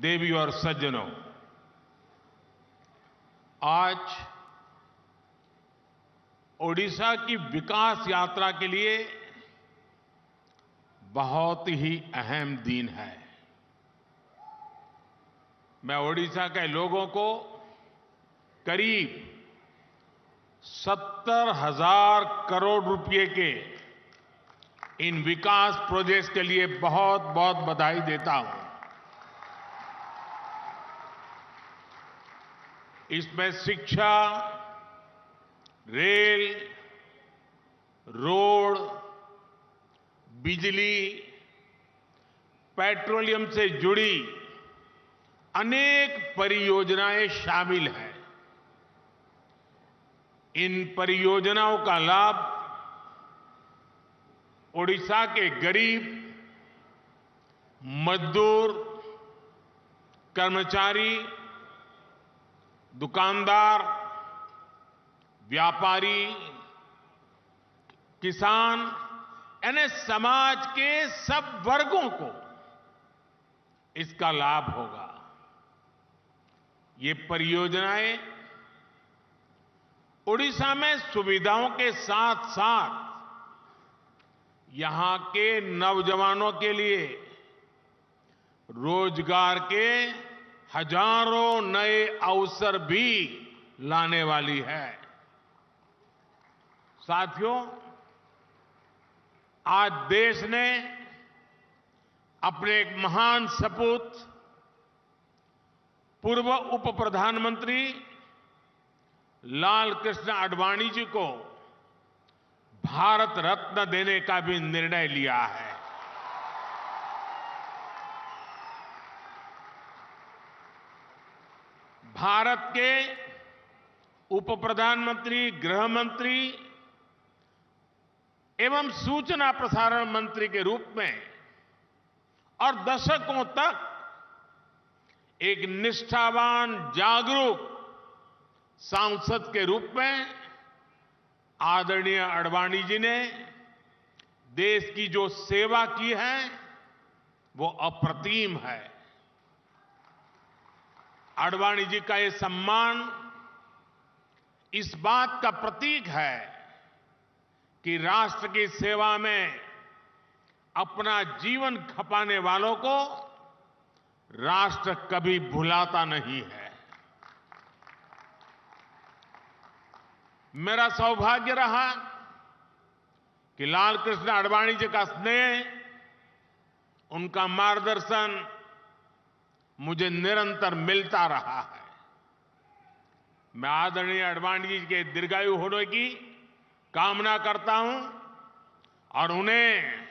देवी और सज्जनों, आज ओडिशा की विकास यात्रा के लिए बहुत ही अहम दिन है। मैं ओडिशा के लोगों को करीब 70,000 करोड़ रुपए के इन विकास प्रोजेक्ट्स के लिए बहुत बहुत बधाई देता हूं। इसमें शिक्षा, रेल, रोड, बिजली, पेट्रोलियम से जुड़ी अनेक परियोजनाएं शामिल हैं। इन परियोजनाओं का लाभ ओडिशा के गरीब, मजदूर, कर्मचारी, दुकानदार, व्यापारी, किसान यानी समाज के सब वर्गों को इसका लाभ होगा। ये परियोजनाएं ओडिशा में सुविधाओं के साथ साथ यहां के नौजवानों के लिए रोजगार के हजारों नए अवसर भी लाने वाली है। साथियों, आज देश ने अपने एक महान सपूत पूर्व उप प्रधानमंत्री लाल कृष्ण आडवाणी जी को भारत रत्न देने का भी निर्णय लिया है। भारत के उप प्रधानमंत्री, गृह मंत्री एवं सूचना प्रसारण मंत्री के रूप में और दशकों तक एक निष्ठावान, जागरूक सांसद के रूप में आदरणीय आडवाणी जी ने देश की जो सेवा की है वो अप्रतिम है। आडवाणी जी का ये सम्मान इस बात का प्रतीक है कि राष्ट्र की सेवा में अपना जीवन खपाने वालों को राष्ट्र कभी भुलाता नहीं है। मेरा सौभाग्य रहा कि लाल कृष्ण आडवाणी जी का स्नेह, उनका मार्गदर्शन मुझे निरंतर मिलता रहा है। मैं आदरणीय आडवाणी जी के दीर्घायु होने की कामना करता हूं और उन्हें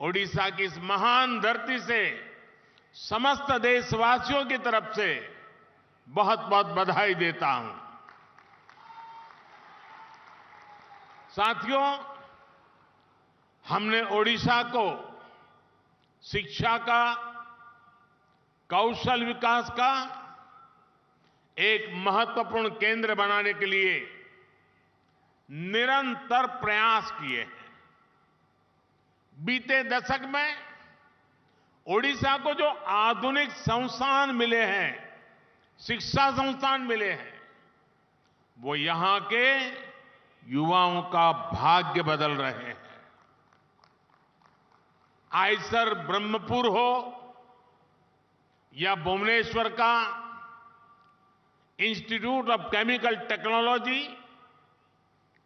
ओडिशा की इस महान धरती से समस्त देशवासियों की तरफ से बहुत बहुत बधाई देता हूं। साथियों, हमने ओडिशा को शिक्षा का, कौशल विकास का एक महत्वपूर्ण केंद्र बनाने के लिए निरंतर प्रयास किए हैं। बीते दशक में ओडिशा को जो आधुनिक संस्थान मिले हैं, शिक्षा संस्थान मिले हैं, वो यहां के युवाओं का भाग्य बदल रहे हैं। आयसर ब्रह्मपुर हो या भुवनेश्वर का इंस्टीट्यूट ऑफ केमिकल टेक्नोलॉजी,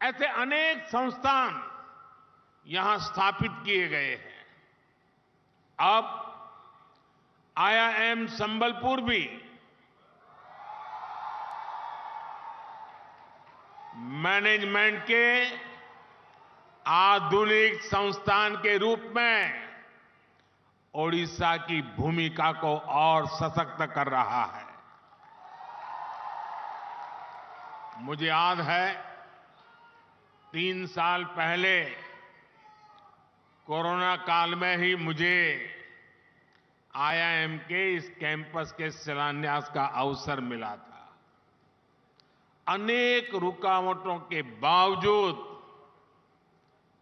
ऐसे अनेक संस्थान यहां स्थापित किए गए हैं। अब IIM संबलपुर भी मैनेजमेंट के आधुनिक संस्थान के रूप में ओडिशा की भूमिका को और सशक्त कर रहा है। मुझे याद है 3 साल पहले कोरोना काल में ही मुझे IIM के इस कैंपस के शिलान्यास का अवसर मिला था। अनेक रुकावटों के बावजूद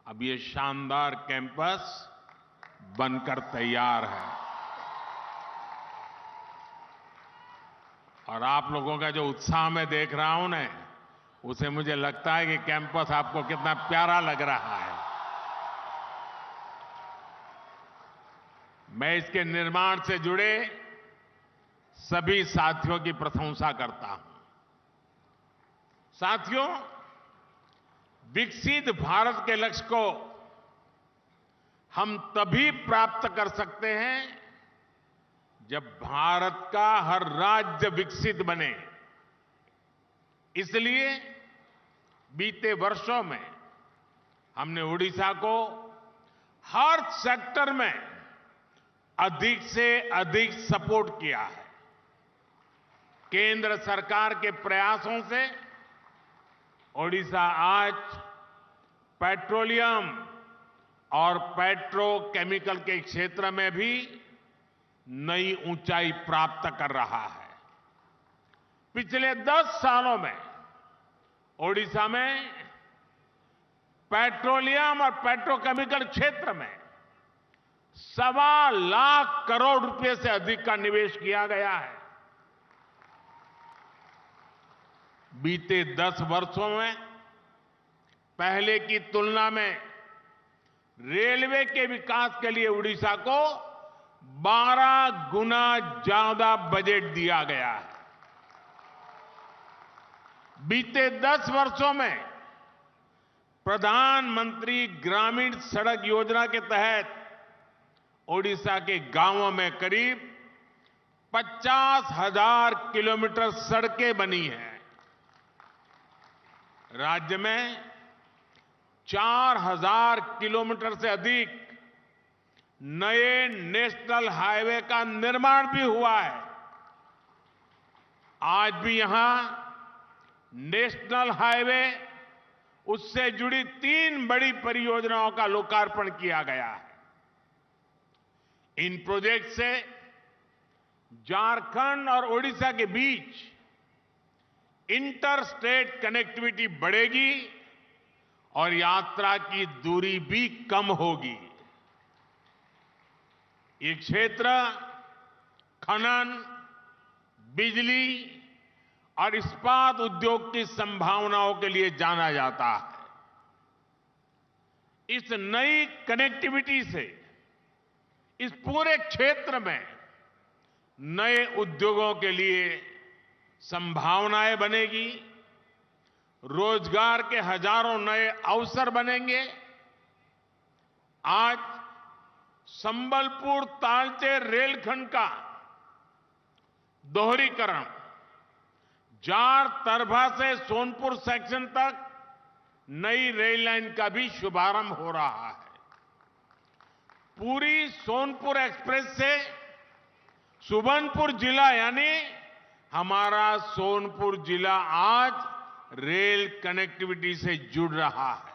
अब ये शानदार कैंपस बनकर तैयार है। और आप लोगों का जो उत्साह मैं देख रहा हूं ना, उसे मुझे लगता है कि कैंपस आपको कितना प्यारा लग रहा है। मैं इसके निर्माण से जुड़े सभी साथियों की प्रशंसा करता हूं। साथियों, विकसित भारत के लक्ष्य को हम तभी प्राप्त कर सकते हैं जब भारत का हर राज्य विकसित बने। इसलिए बीते वर्षों में हमने ओडिशा को हर सेक्टर में अधिक से अधिक सपोर्ट किया है। केंद्र सरकार के प्रयासों से ओडिशा आज पेट्रोलियम और पेट्रोकेमिकल के क्षेत्र में भी नई ऊंचाई प्राप्त कर रहा है। पिछले 10 सालों में ओडिशा में पेट्रोलियम और पेट्रोकेमिकल क्षेत्र में 1.25 लाख करोड़ रुपए से अधिक का निवेश किया गया है। बीते 10 वर्षों में पहले की तुलना में रेलवे के विकास के लिए उड़ीसा को 12 गुना ज्यादा बजट दिया गया है। बीते 10 वर्षों में प्रधानमंत्री ग्रामीण सड़क योजना के तहत ओडिशा के गांवों में करीब 50,000 किलोमीटर सड़कें बनी हैं। राज्य में 4,000 किलोमीटर से अधिक नए नेशनल हाईवे का निर्माण भी हुआ है। आज भी यहां नेशनल हाईवे, उससे जुड़ी 3 बड़ी परियोजनाओं का लोकार्पण किया गया है। इन प्रोजेक्ट से झारखंड और ओडिशा के बीच इंटर स्टेट कनेक्टिविटी बढ़ेगी और यात्रा की दूरी भी कम होगी। ये क्षेत्र खनन, बिजली और इस्पात उद्योग की संभावनाओं के लिए जाना जाता है। इस नई कनेक्टिविटी से इस पूरे क्षेत्र में नए उद्योगों के लिए संभावनाएं बनेगी, रोजगार के हजारों नए अवसर बनेंगे। आज संबलपुर तालचेर रेलखंड का दोहरीकरण, जार तरभा से सोनपुर सेक्शन तक नई रेल लाइन का भी शुभारंभ हो रहा है। पूरी सोनपुर एक्सप्रेस से सुबर्णपुर जिला, यानी हमारा सोनपुर जिला आज रेल कनेक्टिविटी से जुड़ रहा है।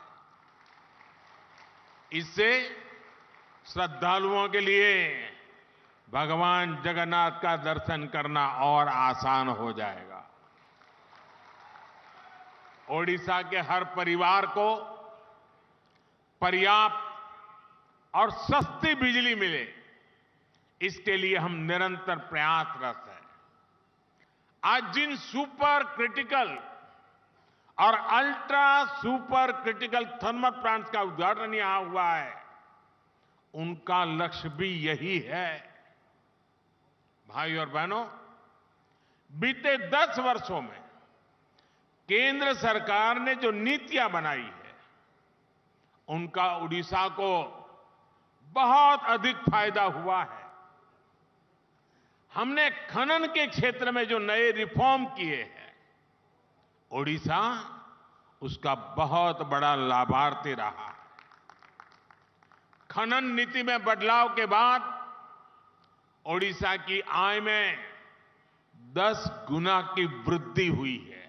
इससे श्रद्धालुओं के लिए भगवान जगन्नाथ का दर्शन करना और आसान हो जाएगा। ओडिशा के हर परिवार को पर्याप्त और सस्ती बिजली मिले, इसके लिए हम निरंतर प्रयासरत हैं। आज जिन सुपर क्रिटिकल और ultra super critical thermal plants का उद्घाटन यहां हुआ है, उनका लक्ष्य भी यही है। भाई और बहनों, बीते 10 वर्षों में केंद्र सरकार ने जो नीतियां बनाई है, उनका उड़ीसा को बहुत अधिक फायदा हुआ है। हमने खनन के क्षेत्र में जो नए रिफॉर्म किए हैं, ओडिशा उसका बहुत बड़ा लाभार्थी रहा है। खनन नीति में बदलाव के बाद ओडिशा की आय में 10 गुना की वृद्धि हुई है।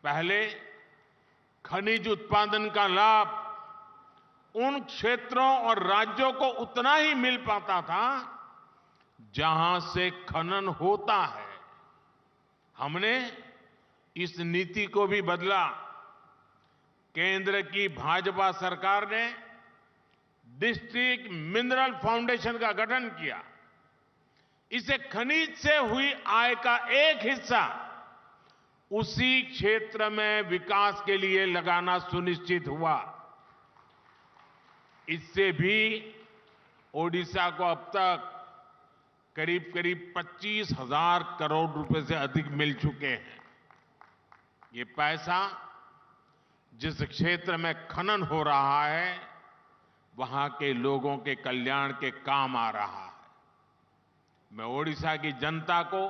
पहले खनिज उत्पादन का लाभ उन क्षेत्रों और राज्यों को उतना ही मिल पाता था जहां से खनन होता है। हमने इस नीति को भी बदला। केंद्र की भाजपा सरकार ने डिस्ट्रिक्ट मिनरल फाउंडेशन का गठन किया। इसे खनिज से हुई आय का एक हिस्सा उसी क्षेत्र में विकास के लिए लगाना सुनिश्चित हुआ। इससे भी ओडिशा को अब तक करीब करीब 25,000 करोड़ रुपए से अधिक मिल चुके हैं। ये पैसा जिस क्षेत्र में खनन हो रहा है वहां के लोगों के कल्याण के काम आ रहा है। मैं ओडिशा की जनता को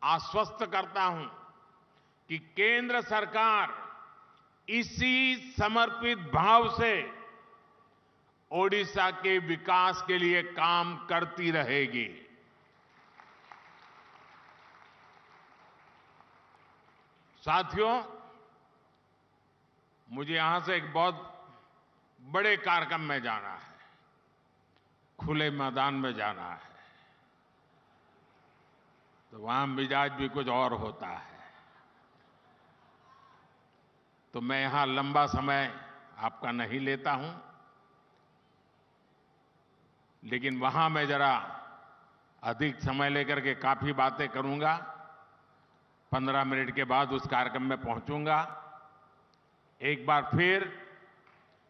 आश्वस्त करता हूं कि केंद्र सरकार इसी समर्पित भाव से ओडिशा के विकास के लिए काम करती रहेगी। साथियों, मुझे यहां से एक बहुत बड़े कार्यक्रम में जाना है, खुले मैदान में जाना है, तो वहां मिजाज भी कुछ और होता है। तो मैं यहां लंबा समय आपका नहीं लेता हूं, लेकिन वहां मैं जरा अधिक समय लेकर के काफी बातें करूंगा। 15 मिनट के बाद उस कार्यक्रम में पहुंचूंगा। एक बार फिर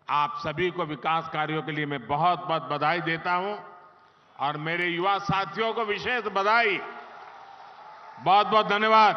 आप सभी को विकास कार्यों के लिए मैं बहुत बहुत बधाई देता हूं और मेरे युवा साथियों को विशेष बधाई। बहुत बहुत धन्यवाद।